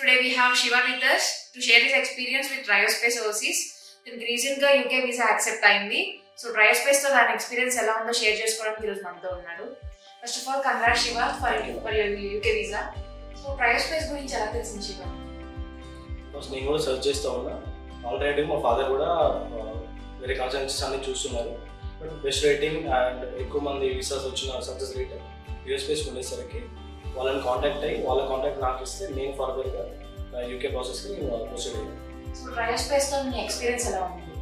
Today we have Shiva with us to share his experience with Triospace Overseas. దీనికి రీసెంట్గా UK visa accept అయింది. So ట్రయోస్పేస్తో దాని experience ఎలా ఉందో షేర్ చేసుకోవడానికి ఈరోజు మనతో ఉన్నాడు. First of all congrats Shiva for UK visa. So ట్రయోస్పేస్ గురించి ఎలా తెలిసింది శివ? ఫస్ట్ నేను కూడా సర్చ్ చేస్తూ ఉన్నా. ఆల్రెడీ మా ఫాదర్ కూడా వేరే కన్సల్టెన్సీస్ అన్ని చూస్తున్నారు. బట్ బెస్ట్ రేటింగ్ అండ్ ఎక్కువ మంది వీసాస్ వచ్చిన సక్సెస్ రేట్ ట్రయోస్పేస్ ఉండేసరికి వాళ్ళని కాంటాక్ట్ అయ్యి వాళ్ళ కాంటాక్ట్ నాకు ఇస్తే నేను ఫర్దర్గా యూకే ప్రాసెస్కి ప్రొసీడ్ అయ్యాను. సో ట్రయోస్పేస్తో మీ ఎక్స్పీరియన్స్ ఎలా ఉంది?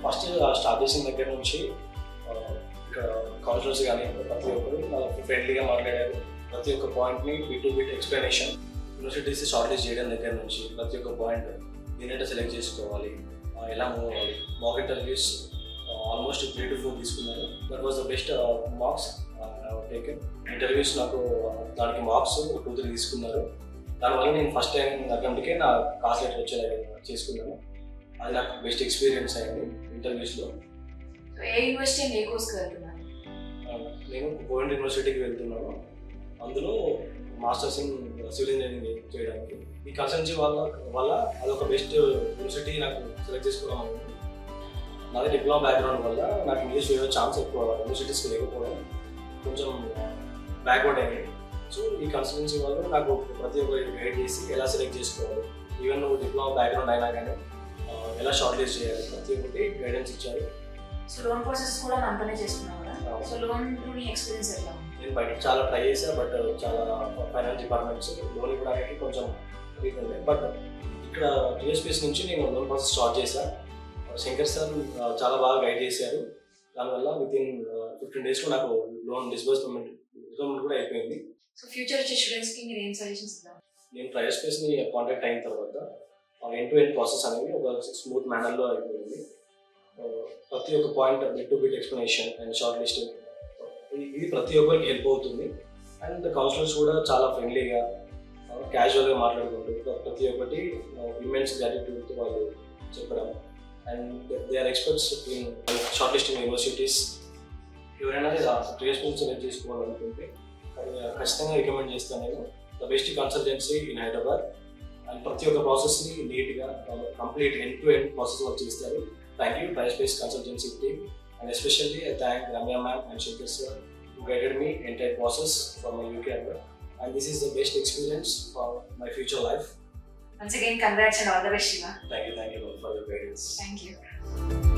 ఫస్ట్ స్టార్ట్ చేసిన దగ్గర నుంచి ఇక్కడ కౌన్సిలర్స్ కానీ ప్రతి ఒక్కరు ఫ్రెండ్లీగా మాట్లాడారు. ప్రతి ఒక్క పాయింట్ని bit to bit explanation, universities short list చేయడం దగ్గర నుంచి ప్రతి ఒక్క పాయింట్ దీనింటే సెలెక్ట్ చేసుకోవాలి, ఎలా మూవ్ అవ్వాలి. మాక్ ఇంటర్వ్యూస్ ఆల్మోస్ట్ 3 to 4 తీసుకున్నారు. That was the best marks taken. Interviews నాకు దానికి మార్క్స్ 2-3 తీసుకున్నారు. దానివల్ల నేను ఫస్ట్ టైం అటెంప్ట్కే నా కాస్ట్ లెటర్ వచ్చేలాగా చేసుకున్నాను. అది నాకు బెస్ట్ ఎక్స్పీరియన్స్ అయింది ఇంటర్వ్యూస్లో. ఏ యూనివర్సిటీ ఏ కోర్స్కి వెళ్తున్నాను? నేను కోయంట్ యూనివర్సిటీకి వెళ్తున్నాను. అందులో మాస్టర్స్ ఇన్ సివిల్ ఇంజనీరింగ్ చేయడానికి. ఈ కన్సల్టెన్సీ వల్ల అదొక బెస్ట్ యూనివర్సిటీ నాకు సెలెక్ట్ చేసుకోవడం అయింది. నాది డిప్లొమా బ్యాక్గ్రౌండ్ వల్ల నాకు ఇంగ్లీష్ వేరే ఛాన్స్ ఎక్కువ యూనివర్సిటీస్కి లేకపోవడం కొంచెం బ్యాక్వర్డ్ అయింది. సో ఈ కన్సల్టెన్సీ వాళ్ళు నాకు ప్రతి ఒక్కరికి గైడ్ చేసి ఎలా సెలెక్ట్ చేసుకోవాలి, ఈవెన్ నువ్వు డిప్లొమా బ్యాక్గ్రౌండ్ అయినా కానీ ఎలా షార్ట్ లిస్ట్ చేయాలి, ప్రతి ఒక్కటి గైడెన్స్ ఇచ్చారు. సో లోన్ ప్రాసెస్ కూడా అంతనే చేసుకున్నావు కదా? సో లోన్ నీ ఎక్స్పీరియన్స్ ఎలా? నేను బయట చాలా ట్రై చేశాను, బట్ చాలా ఫైనాన్స్ డిపార్ట్మెంట్స్ లోన్ ఇవ్వడానికి కొంచెం ఉంది. బట్ ఇక్కడ టీఎస్పీఎస్ నుంచి నేను లోన్ ప్రాసెస్ స్టార్ట్ చేశాను. శంకర్ సార్ చాలా బాగా గైడ్ చేశారు. దానివల్ల వితిన్ 15 days నాకు లోన్ డిస్బర్స్మెంట్ కూడా అయిపోయింది. సో ఫ్యూచర్ వచ్చే స్టూడెంట్స్కి మీరు ఏం సజెషన్స్ ఇద్దాం? నేను ట్రయోస్పేస్ని కాంటాక్ట్ అయిన తర్వాత ఎండ్ టు ఎండ్ ప్రాసెస్ అనేది ఒక స్మూత్ మేనర్లో అయిపోయింది. ప్రతి ఒక్క point bit to bit explanation and short listing ఇది ప్రతి ఒక్కరికి హెల్ప్ అవుతుంది. అండ్ కౌన్సిలర్స్ కూడా చాలా ఫ్రెండ్లీగా క్యాజువల్గా మాట్లాడుకుంటూ ప్రతి ఒక్కటి ఇమెన్స్ గ్రాటిట్యూడ్తో వాళ్ళు చెప్పడం. And they are experts in shortlisting universities. ఎవరైనా ట్రయోస్పేస్ సెలెక్ట్ చేసుకోవాలనుకుంటే ఖచ్చితంగా రికమెండ్ చేస్తాను నేను. The best consultancy in Hyderabad. And ప్రతి ఒక్క ప్రాసెస్ని నీట్గా complete end to end process work చేస్తారు. Thank you Triospace consultancy team. And especially I thank Ramya ma'am and Shankar sir who guided me entire process for my UK abroad. And this is the best experience for my future life. Once again, congrats and all the best, Shiva. Thank you for your guidance. Thank you.